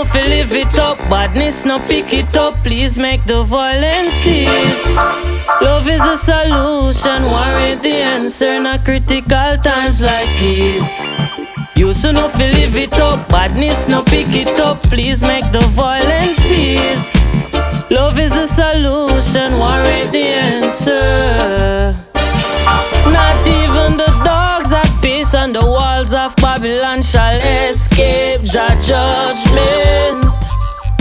no fi live it up, badness no pick it up. Please make the violence cease. Love is the solution, war ain't the answer. Not critical times like these. Used to no fi live it up, badness no pick it up. Please make the violence cease. Love is the solution, war ain't the answer. Not even the dogs at peace on the walls of Babylon shall escape Jah judgment.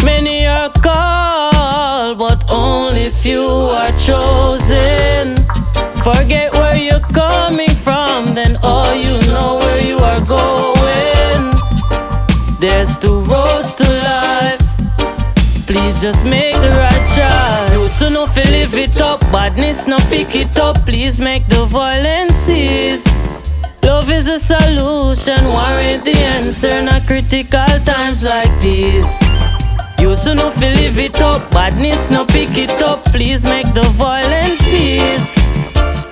Many are called, but only few are chosen. Forget where you're coming from, then all you know where you are going. There's two roads to life. Please just make the right choice. Used to no fi live it up, badness no pick it up. Please make the violence cease. Love is the solution, war ain't the answer. Not critical times like these. Used to no fi live it up, badness no pick it up. Please make the violence cease.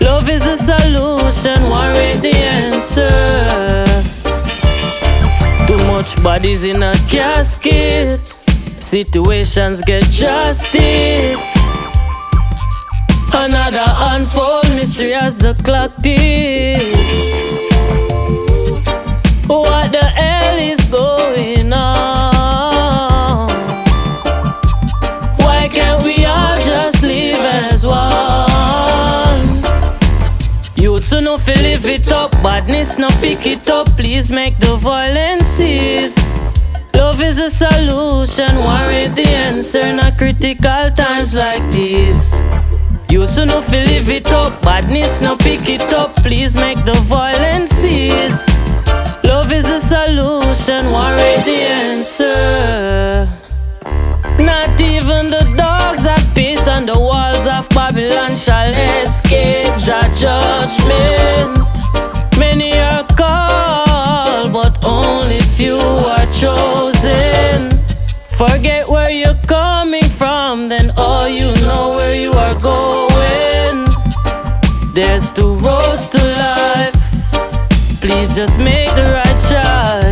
Love is the solution, war ain't the answer. Too much bodies in a casket. Situations get drastic. Another unfold mystery as the clock ticks. What the hell is going on? Why can't we all just live as one? Used to no fi live it up, badness no pick it up. Please make the violence cease. Love is the solution, war ain't the answer. Not critical times like these. Used to no fi live it up, badness no pick it up. Please make the violence cease. Love is the solution, war ain't the answer. Not even the dogs at peace on the walls of Babylon shall escape Jah judgment. Many are called, but only few are chosen. Forget where you're coming from, then all you know where you are going. There's two roads to life. Please just make the right choice.